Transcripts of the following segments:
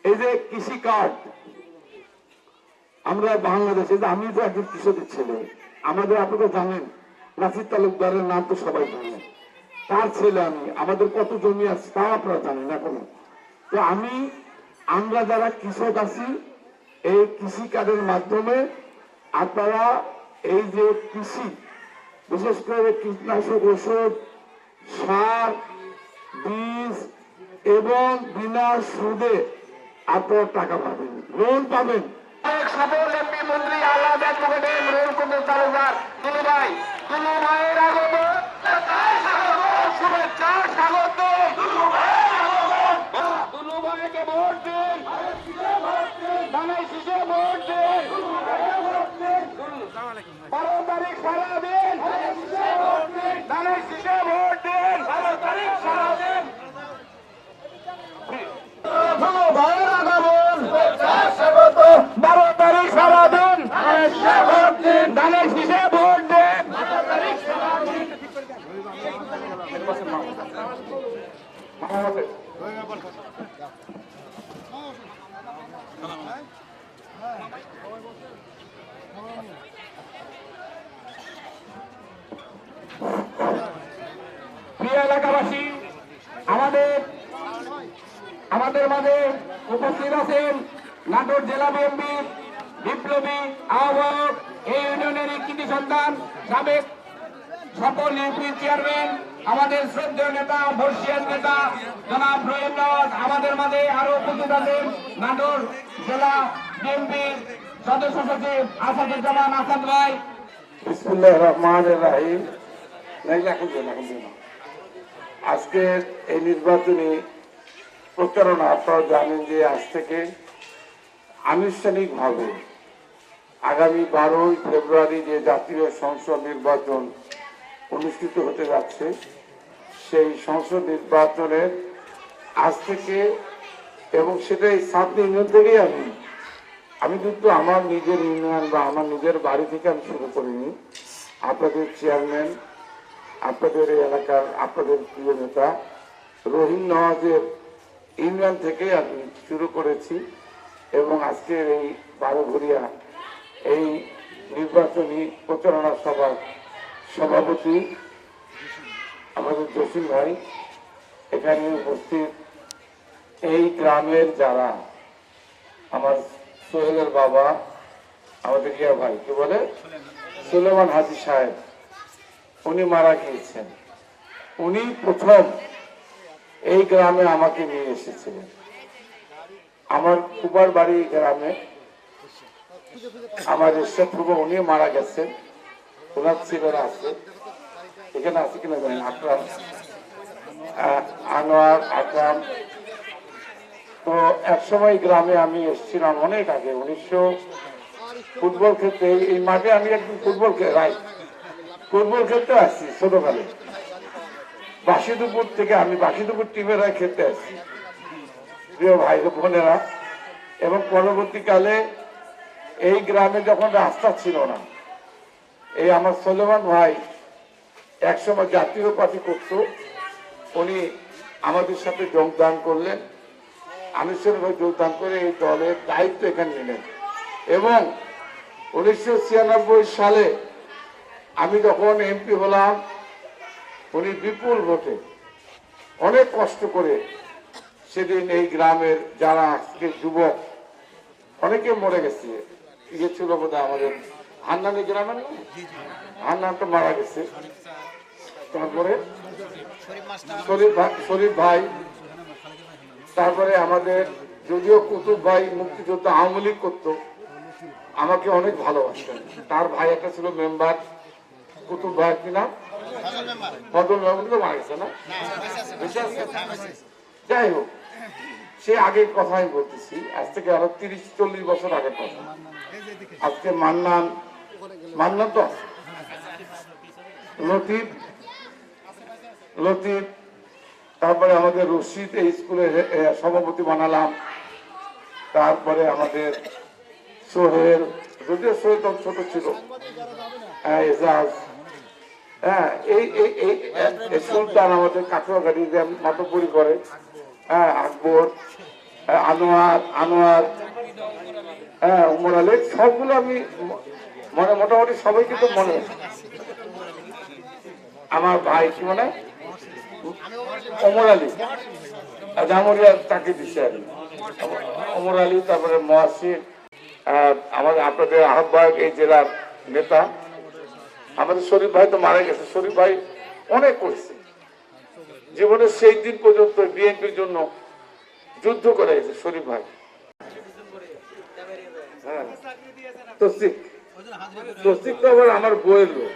এই যে কৃষি কার্ড, আমরা বাংলাদেশে, আমি তো একজন কৃষকের ছেলে, আমাদের আপনারা জানেন নাসির তালুকদারের নাম তো সবাই জানেন, তার ছেলে আমি, আমাদের কত জমি আছে তাও আপনারা জানেন এখনো। তো আমরা যারা কৃষক আছি, এই কৃষি কার্ডের মাধ্যমে আপনারা এই যে কৃষি, বিশেষ করে কীটনাশক ওষুধ, সার, বীজ এবং বিনা সুদে আপনারা টাকা পাবেন, লোন পাবেন। সফল এমপি মন্ত্রী আল্লাহ রোল কুমার তালুকদার দুলু ভাইয়ের আগত শুভেচ্ছা স্বাগত। দুলু ভাইকে ভোট দিন, ধানের শীষে ভোট দিন, 12 তারিখ সারাদিন ধানের শীষে ভোট দিন, 12 তারিখ সারাদিন দুলু ভাইয়ের আগমন স্বাগত। 12 তারিখ সারাদিন ধানের শীষে ভোট দেন। প্রিয় এলাকাবাসী, আমাদের মাঝে উপস্থিত আছেন নাটোর জেলা বিএনপির বিপ্লবী আহ্বায়ক, এই ইউনিয়নের কৃতি সন্তান, সাবেক সকল ইউপির চেয়ারম্যান, আমাদের শ্রদ্ধেয় নেতা, বর্ষিয়ান নেতা জনাব রহিম নওয়াজ। আমাদের মাঝে আরো উপস্থিত আছেন নাটোর জেলা বিএনপির সদস্য সচিব আসাদুজ্জামান আসাদ ভাই। বিসমিল্লাহির রহমানির রহিম। আজকের এই নির্বাচনী প্রচারণা, আপনারা জানেন যে আজ থেকে আনুষ্ঠানিকভাবে আগামী 12 ফেব্রুয়ারি যে জাতীয় সংসদ নির্বাচন অনুষ্ঠিত হতে যাচ্ছে, সেই সংসদ নির্বাচনের আজ থেকে, এবং সেটা এই 7 ইউনিয়ন থেকেই আমি কিন্তু আমার নিজের ইউনিয়ন বা আমার নিজের বাড়ি থেকে আমি শুরু করিনি। আপনাদের চেয়ারম্যান, আপনাদের এই এলাকার আপনাদের প্রিয় নেতা রহিম নওয়াজের ইউনিয়ন থেকে আমি শুরু করেছি, এবং আজকের এই 12 ঘড়িয়া এই নির্বাচনী প্রচারণা সভার সভাপতি আমাদের জসিম ভাই, এখানে উপস্থিত এই গ্রামের যারা, আমার সোহেলের বাবা, আমাদের ইয়া ভাই কি বলে সুলেমান হাজি সাহেব, উনি মারা গিয়েছেন। উনি প্রথম এই গ্রামে আমাকে নিয়ে এসেছিলেন। আমার কুবার বাড়ি গ্রামে আমার উনি মারা গেছেন, ওনার ছেলেরা আছে, এখানে আছে কিনা জানেন, আকরাম, আনোয়ার, আকরাম। তো একসময় গ্রামে আমি এসেছিলাম অনেক আগে, 1900 ফুটবল খেলতে, এই মাঠে আমি একদিন ফুটবল খেলতে আসছি ছোটকালে, বাসিদুপুর থেকে। আমি বাসিদুপুর টিমের হয়ে খেলতে আসছি, প্রিয় ভাই বোনেরা। এবং পরবর্তীকালে এই গ্রামে যখন রাস্তা ছিল না, এই আমার সুলেমান ভাই একসময় জাতীয় পার্টি করত, উনি আমাদের সাথে যোগদান করলেন, আনুষ্ঠানিকভাবে যোগদান করে এই দলের দায়িত্ব এখানে নিলেন। এবং 1996 সালে আমি যখন এমপি হলাম, উনি বিপুল ভোটে অনেক কষ্ট করে সেদিন এই গ্রামের যারা আজকে যুবক, অনেকে মরে গেছে, ইয়ে ছিল বোধহয় আমাদের হান্নানি গ্রামের, হান্নান তো মারা গেছে, তারপরে শরীফ ভাই, তারপরে আমাদের যদিও কুতুব ভাই মুক্তিযোদ্ধা আওয়ামী লীগ করতো, আমাকে অনেক ভালোবাসতেন। তার ভাই একটা ছিল মেম্বার, কুতুব ভাই কিনা ফজল মেম্বার, তো মারা গেছে না, যাই হোক, সে আগের কথা আমি বলতেছি, আজ থেকে আরো 30-40 বছর আগের কথা। আজকে মান্নান তো লতিফ, তারপরে আমাদের রশিদ এই স্কুলের সভাপতি বানালাম, তারপরে আমাদের সোহেল, যদিও সোহেল তখন ছোট ছিল, এজাজ, এই সুলতান আমাদের কাঠুয়াঘাটি মাতব্বরি করে, আকবর, আনোয়ার আনোয়ার হ্যাঁ উমর আলী, সবগুলো আমি মনে মোটামুটি সবাই কিন্তু মনে আছে। আমার ভাই কি মনে ওমর আলী জামুরিয়া চাকরি দিচ্ছে আর কি। ওমর আলী, তারপরে মহাসির, আমাদের আপনাদের আহ্বায়ক এই জেলার নেতা আমাদের শরীফ ভাই তো মারা গেছে। শরীফ ভাই অনেক করছে জীবনের সেই দিন পর্যন্ত বিএনপির জন্য যুদ্ধ করে গেছে শরীফ ভাই। হ্যাঁ তৌসিফ তো আবার আমার বউয়ের লোক।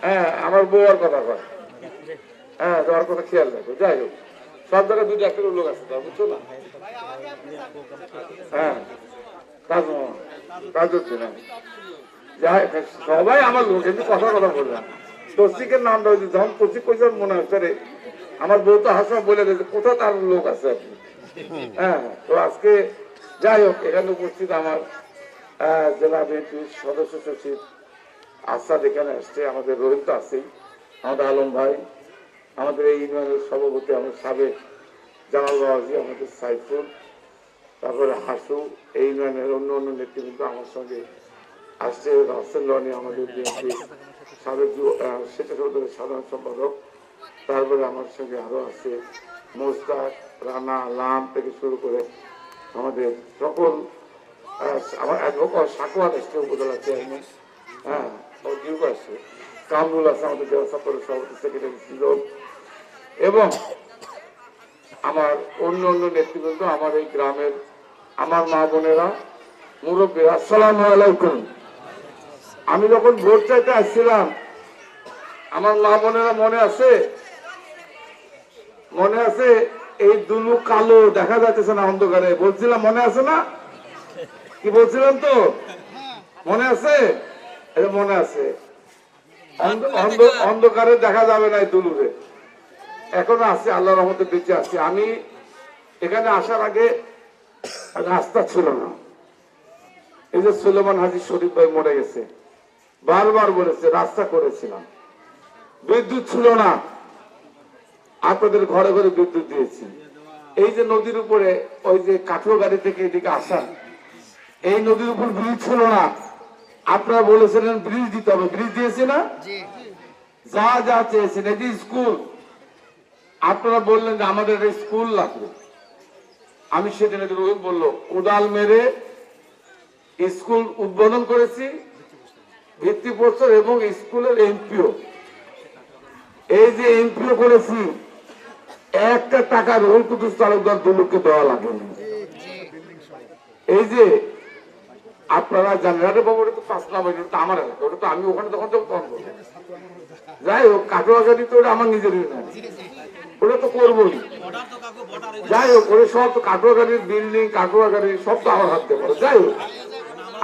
হ্যাঁ আমার বউয়ার কথা কয়। হ্যাঁ তোমার কথা খেয়াল রাখো। যাই হোক সব জায়গায় দুটো একটা লোক আছে তা বুঝছো না। হ্যাঁ তাজউদ্দিন যাই সবাই আমার লোক, কিন্তু কথা বললাম তৌসিফের নামটা হয়েছে যখন তৌসিফ কইছে মনে হচ্ছে রে আমার বউ তো হাসা বলে দিয়েছে কোথাও তার লোক আছে আপনি। হ্যাঁ তো আজকে যাই হোক এখানে উপস্থিত আমার জেলা বিএনপির সদস্য সচিব আসাদ এখানে আসছে, আমাদের রহিম তো আছেই, আমাদের আলম ভাই, আমাদের এই ইউনিয়নের সভাপতি আমাদের সাবেক জামাল বাবাজি, আমাদের সাইফুল, তারপরে হাসু, এই ইউনিয়নের অন্য অন্য নেতৃবৃন্দ আমার সঙ্গে আসছে। রাসেল লনি আমাদের বিএনপি সাবেক স্বেচ্ছাসেবক সাধারণ সম্পাদক, তারপরে আমার সঙ্গে আরো আছে মোস্তাক, রানা, লাম থেকে শুরু করে আমাদের সকল আমার অ্যাডভোকেট সাকুয়াত আসছে উপজেলা চেয়ারম্যান, হ্যাঁ ডিউক আসছে, কামরুল আছে আমাদের জেলা ছাত্র সভাপতি সেক্রেটারি ছিল, এবং আমার অন্য অন্য নেতৃবৃন্দ, আমার এই গ্রামের আমার মা বোনেরা, মুরব্বীরা, আসসালামু আলাইকুম। আমি যখন ভোট চাইতে আসছিলাম আমার মা বোনেরা মনে আছে এই দুলু কালো দেখা যাচ্ছে না অন্ধকারে, বলছিলাম মনে আছে না? কি বলছিলাম তো মনে আছে? মনে আছে, অন্ধকারে দেখা যাবে না এই দুলুরে, এখনো আছে আল্লাহর রহমতে বেঁচে আছি। আমি এখানে আসার আগে রাস্তা ছিল না, এই যে সুলেমান হাজি শরীফ ভাই মরে গেছে, বারবার বলেছে রাস্তা করেছিলাম, বিদ্যুৎ ছিল না, আপনাদের ঘরে ঘরে বিদ্যুৎ দিয়েছি। এই যে নদীর উপরে ওই যে কাঠুয়া গাড়ি থেকে এদিকে আসা, এই নদীর উপর ব্রিজ ছিল না, আপনারা বলেছিলেন ব্রিজ দিতে হবে, ব্রিজ দিয়েছে না? যা যা চেয়েছেন, এই যে স্কুল আপনারা বললেন যে আমাদের স্কুল লাগবে, আমি সেদিন রহিম বললো কোদাল মেরে স্কুল উদ্বোধন করেছি, ভিত্তিপ্রস্তর এবং স্কুলের এমপিও, এই যে এমপিও করেছি, একটা টাকা রুহুল কুদ্দুস তালুকদার দুলুককে দেওয়া লাগেনি। এই যে আপনারা জানেন, আরে বাবু ওটা তো 5 নম্বর, ওটা আমার এলাকা, ওটা তো আমি ওখানে তখন তখন বলবো। যাই হোক কাটোয়াগাড়ি তো ওটা আমার নিজেরই না, ওটা তো করবোই। যাই হোক ওরা সব তো কাটোয়াগাড়ির বিল্ডিং, কাটোয়াগাড়ির সব তো আমার হাত দিয়ে পড়ে। যাই হোক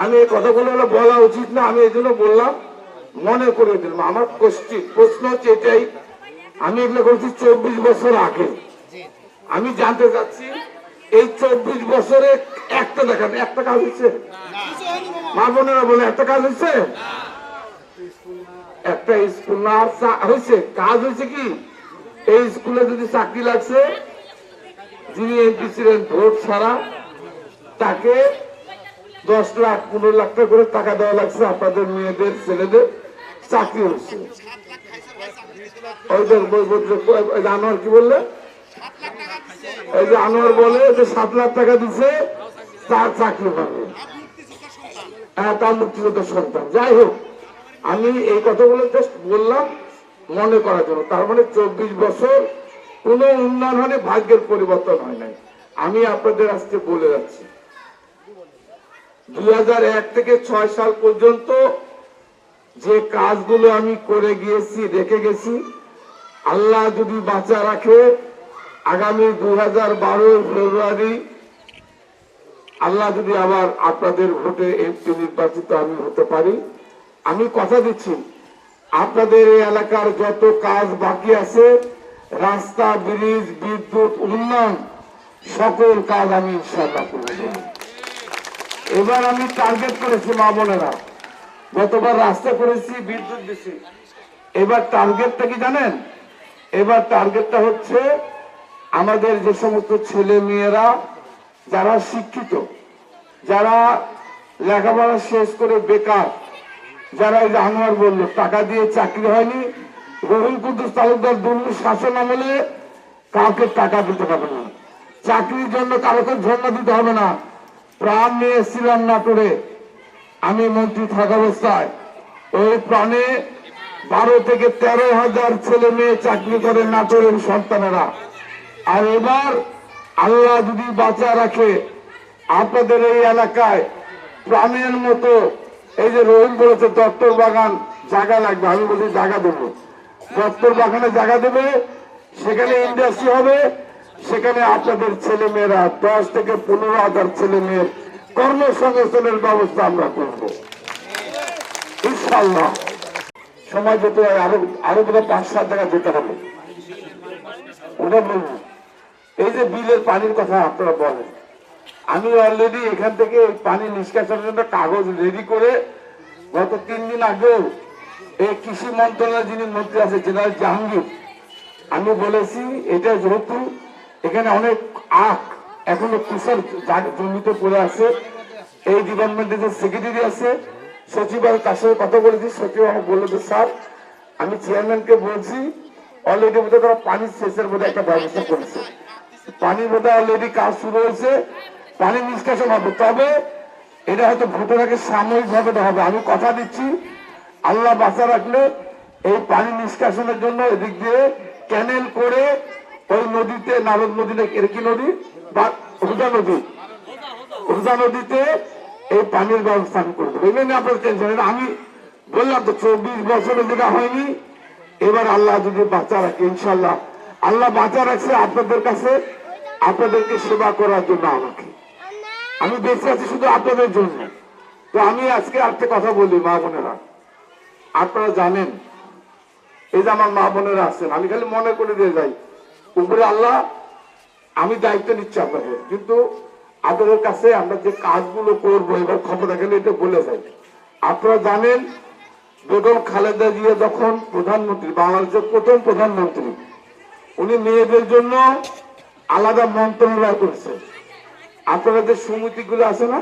আমি এই কথাগুলো বলা উচিত না, আমি এই জন্য বললাম, মনে করে দিলাম। আমার প্রশ্ন হচ্ছে এটাই, আমি এগুলো করছি 24 বছর আগে। আমি জানতে চাচ্ছি এই 24 বছরে একটা দেখান, একটা কাজ হচ্ছে? মা বোনেরা বলে একটা কাজ হচ্ছে? একটা স্কুল না হয়েছে, কাজ হয়েছে কি? এই স্কুলে যদি চাকরি লাগছে, যিনি এমপি ছিলেন ভোট ছাড়া, তাকে 10 লাখ 15 লাখ টাকা করে টাকা দেওয়া লাগছে, আপনাদের মেয়েদের ছেলেদের চাকরি হচ্ছে। ওই যে আনোয়ার কি বললে, ওই যে আনোয়ার বলে যে 7 লাখ টাকা দিচ্ছে তার চাকরি পাবে, হ্যাঁ তার মুক্তিযোদ্ধার সন্তান। যাই হোক আমি এই কথাগুলো জাস্ট বললাম মনে করার জন্য। তার মানে 24 বছর কোন উন্নয়ন হলে ভাগ্যের পরিবর্তন হয় নাই। আমি আপনাদের আজকে বলে যাচ্ছি 2001 থেকে 6 সাল পর্যন্ত যে কাজগুলো আমি করে গিয়েছি, রেখে গেছি, আল্লাহ যদি বাঁচা রাখে আগামী 2012 ফেব্রুয়ারি আল্লাহ যদি আবার আপনাদের ভোটে এমপি নির্বাচিত আমি হতে পারি, আমি কথা দিচ্ছি আপনাদের এই এলাকার যত কাজ বাকি আছে, রাস্তা, ব্রিজ, বিদ্যুৎ, উন্নয়ন, সকল কাজ আমি ইনশাআল্লাহ করব। এবার আমি টার্গেট করেছি মা বোনেরা, গতবার রাস্তা করেছি, বিদ্যুৎ দিছি, এবার টার্গেটটা কি জানেন? এবার টার্গেটটা হচ্ছে আমাদের যে সমস্ত ছেলে মেয়েরা যারা শিক্ষিত, যারা লেখাপড়া শেষ করে বেকার, যারা এই যে আনোয়ার বললো টাকা দিয়ে চাকরি হয়নি, রহিম কুদ্দুস তালুকদার দুর্নীতি শাসন আমলে কাউকে টাকা দিতে হবে না, চাকরির জন্য কারোকে ধর্ণা দিতে হবে না। প্রাণ নিয়ে এসেছিলাম নাটোরে আমি মন্ত্রী থাকা অবস্থায়, ওই প্রাণে 12 থেকে 13,000 ছেলে মেয়ে চাকরি করে নাটোরের সন্তানেরা। আর এবার আল্লাহ যদি বাঁচা রাখে আপনাদের এই এলাকায় প্রাণের মতো, এই যে রহিম বলেছে দত্তর বাগান জায়গা লাগবে, আমি বলছি জায়গা দেবো, দত্তর বাগানে জায়গা দেবে, সেখানে ইন্ডাস্ট্রি হবে, সেখানে আপনাদের ছেলে মেয়েরা 10 থেকে 15,000 ছেলে মেয়ের কর্মসংস্থানের ব্যবস্থা আমরা করবো ইনশাআল্লাহ। সময় যেতে আরো বোধহয় 5-7 জায়গা যেতে হবে, ওটা বলবো। এই যে বিলের পানির কথা আপনারা বলেন, আমি অলরেডি এখান থেকে পানি নিষ্কাশনের জন্য কাগজ রেডি করে গত 3 দিন আগেও এই কৃষি মন্ত্রণালয়ের যিনি মন্ত্রী আছে জেনারেল জাহাঙ্গীর, আমি বলেছি এটা যেহেতু এখানে অনেক আখ এখনো তুষার জমিতে পড়ে আছে, এই ডিপার্টমেন্টের যে সেক্রেটারি আছে সচিবালয় তার সাথে কথা বলেছি, সচিব আমাকে বললো যে স্যার আমি চেয়ারম্যানকে বলছি অলরেডি বোধহয় তারা পানি সেচের বোধহয় একটা ব্যবস্থা করেছে, পানি বোধহয় অলরেডি কাজ শুরু হয়েছে, পানি নিষ্কাশন হবে। তবে এটা হয়তো ভোটের আগে সাময়িক ভাবে হবে, আমি কথা দিচ্ছি আল্লাহ বাঁচা রাখলে এই পানি নিষ্কাশনের জন্য এদিক দিয়ে ক্যানেল করে ওই নদীতে, নারদ নদী এর কি নদী বা হুদা নদী, হুদা নদীতে এই পানির ব্যবস্থা আমি করে দেবো, এমনি আপনার টেনশন। আমি বললাম তো 24 বছরে যেটা হয়নি, এবার আল্লাহ যদি বাঁচা রাখে ইনশাল্লাহ, আল্লাহ বাঁচা রাখছে আপনাদের কাছে, আপনাদেরকে সেবা করার জন্য আমাকে, আমি বেঁচে আছি শুধু আপনাদের জন্য। তো আমি আজকে একটা কথা বলি মা বোনেরা, আপনারা জানেন এই যে আমার মা বোনেরা আছেন, আমি খালি মনে করে দিয়ে যাই উপরে আল্লাহ, আমি দায়িত্ব নিচ্ছি আপনাদের, কিন্তু আপনাদের কাছে আমরা যে কাজগুলো করবো এবার ক্ষমতা গেলে এটা বলে যাই। আপনারা জানেন বেগম খালেদা জিয়া যখন প্রধানমন্ত্রী, বাংলাদেশের প্রথম প্রধানমন্ত্রী, উনি মেয়েদের জন্য আলাদা মন্ত্রণালয় করেছে। আপনারা যে সমিতিগুলো আছে না,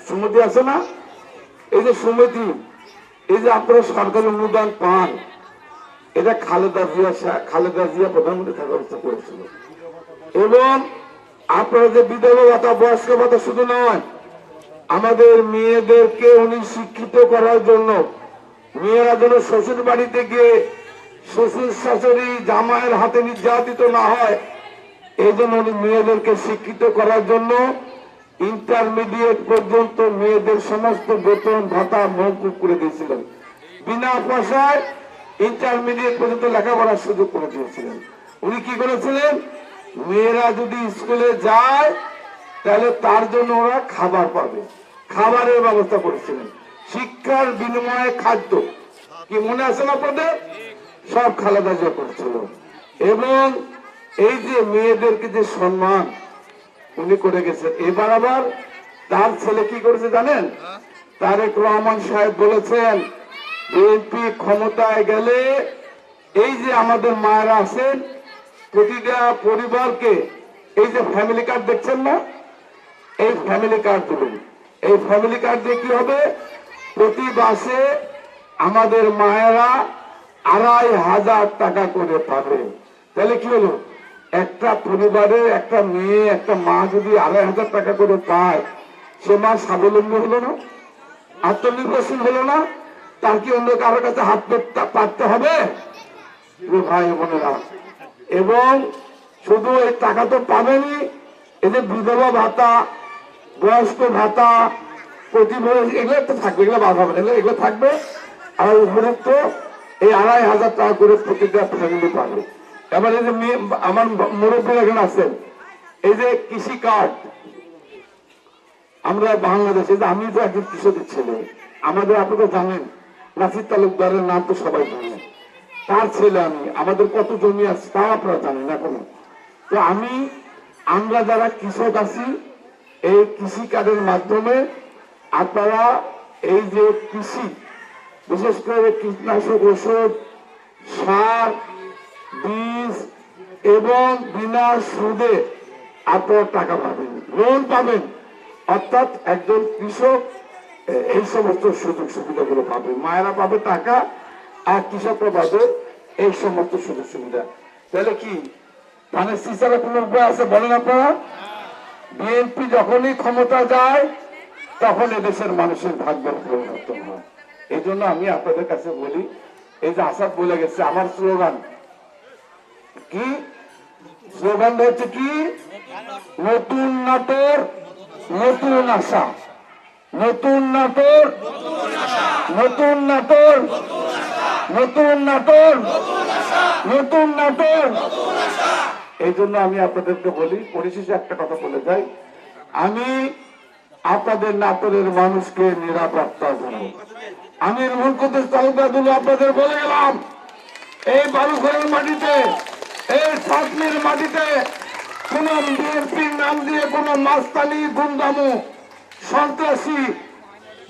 সমিতি আছে না, এই যে সমিতি, এই যে আপনারা সরকারি অনুদান পান, এটা খালেদা জিয়া প্রধানমন্ত্রী থাকা অবস্থা করেছিল। এবং আপনারা যে বিধবা ভাতা, বয়স্ক ভাতা শুধু নয়, আমাদের মেয়েদেরকে উনি শিক্ষিত করার জন্য, মেয়েরা যেন শ্বশুর বাড়িতে গিয়ে শ্বশুর শাশুড়ি জামাইয়ের হাতে নির্যাতিত না হয়, এই জন্য উনি মেয়েদেরকে শিক্ষিত করার জন্য ইন্টারমিডিয়েট পর্যন্ত মেয়েদের সমস্ত বেতন ভাতা মওকুফ করে দিয়েছিলেন, বিনা পয়সায় ইন্টারমিডিয়েট পর্যন্ত লেখাপড়ার সুযোগ করে দিয়েছিলেন। উনি কি করেছিলেন, মেয়েরা যদি স্কুলে যায় তাহলে তার জন্য ওরা খাবার পাবে, খাবারের ব্যবস্থা করেছিলেন, শিক্ষার বিনিময়ে খাদ্য, কি মনে আছে না আপনাদের, সব খালেদা জিয়া করেছিল। এবং এই যে মেয়েদেরকে যে সম্মান উনি করে গেছেন, এবার আবার তার ছেলে কি করেছে জানেন, তারেক রহমান সাহেব বলেছেন বিএনপি ক্ষমতায় গেলে এই যে আমাদের মায়েরা আছেন প্রতিটা পরিবারকে এই যে ফ্যামিলি কার্ড দেখছেন না, এই ফ্যামিলি কার্ড দেবেন। এই ফ্যামিলি কার্ড দিয়ে কি হবে, প্রতি মাসে আমাদের মায়েরা 2,500 টাকা করে পাবে। তাহলে কি হলো, একটা পরিবারে একটা মেয়ে একটা মা যদি 2,500 টাকা করে পায়, সে মা স্বাবলম্বী হলো না, আত্মনির্ভরশীল হলো না, তার কি অন্য কারোর কাছে হাত পাততে হবে ভাই বোনেরা। এবং শুধু এই টাকা তো পাবেনি, এই যে বিধবা ভাতা, বয়স্ক ভাতা, প্রতিবন্ধী, এগুলো তো থাকবে, এগুলো বাদ হবে না, এগুলো থাকবে। আর উপরুক্ত এই 2,500 টাকা করে প্রতিটা ফ্যামিলি পাবে। এবার এই যে আমার মুরব্বী এখানে আছেন, এই যে কৃষি কার্ড, আমরা বাংলাদেশে, আমি তো একজন কৃষকের ছেলে, আমাদের আপনারা জানেন নাসির তালুকদারের নাম তো সবাই জানেন, তার ছেলে আমি, আমাদের কত জমি আছে তাও আপনারা জানেন এখনো। তো আমরা যারা কৃষক আছি, এই কৃষি কার্ডের মাধ্যমে আপনারা এই যে কৃষি, বিশেষ করে কীটনাশক ওষুধ, সার, বীজ, এবং বিনা সুদে আপনারা টাকা পাবেন, লোন পাবেন। অর্থাৎ একজন কৃষক এই সমস্ত সুযোগ সুবিধাগুলো পাবে, মায়েরা পাবে টাকা আর কৃষকরা পাবে এই সমস্ত সুযোগ সুবিধা। তাহলে কি ধানের সিসারা কোনো উপায় আছে বলেন আপনারা? বিএনপি যখনই ক্ষমতা যায় তখন এদেশের মানুষের ভাগ্যের পরিবর্তন হয়। এই জন্য আমি আপনাদের কাছে বলি, এই যে আসাদ বলে গেছে আমার স্লোগান কি, স্লোগানটা হচ্ছে কি, নতুন নাটোর নতুন আশা, নতুন নাটোর নতুন নাটোর নতুন নাটোর নতুন নাটোর। এই জন্য আমি আপনাদেরকে বলি, পরিশেষে একটা কথা বলে যাই, আমি আপনাদের নাটোরের মানুষকে নিরাপত্তা দেব। আমি রুহুল কুদ্দুস তালুকদার আপনাদের বলে গেলাম, এই বালুঘরের মাটিতে, এই সাতমির মাটিতে কোন বিএনপির নাম দিয়ে কোন মাস্তানি, গুন্ডামো, সন্ত্রাসী,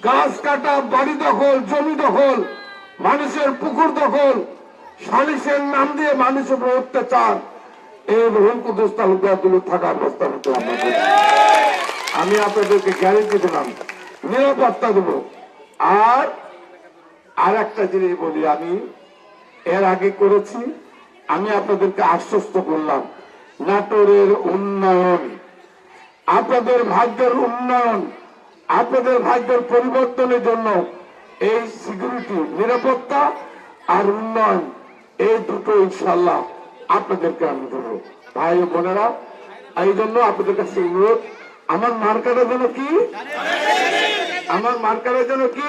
গাছ কাটা, বাড়ি দখল, জমি দখল, মানুষের পুকুর দখল, সালিশের নাম দিয়ে মানুষের উপর অত্যাচার, এই রুহুল কুদ্দুস তালুকদার থাকার ব্যবস্থা হতে হবে। আমি আপনাদেরকে গ্যারেন্টি দিলাম, নিরাপত্তা দেব। আর একটা জিনিস বলি, আমি এর আগে করেছি, আমি আপনাদেরকে আশ্বস্ত করলাম, নাটোরের উন্নয়ন, আপনাদের ভাগ্যের উন্নয়ন, আপনাদের ভাগ্যের পরিবর্তনের জন্য এই সিকিউরিটি, নিরাপত্তা আর উন্নয়ন, এই দুটো ইনশাল্লাহ আপনাদেরকে আমি দেবো। ভাই ও বোনেরা, এই জন্য আপনাদের কাছে অনুরোধ, আমার মার্কারের জন্য কি, আমার মার্কারের জন্য কি,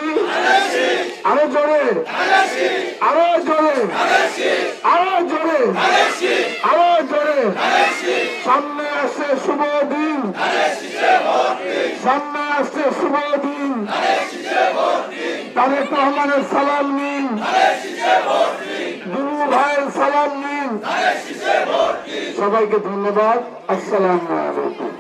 আরো জোরে, আরো জোরে, আরো জোরে, আরো জোরে। সামনে আসছে শুভ দিন, সামনে আসছে শুভ দিন, তারেক রহমানের সালাম নিন, দুরু ভাইয়ের সালাম নিন। সবাইকে ধন্যবাদ। আসসালামু আলাইকুম।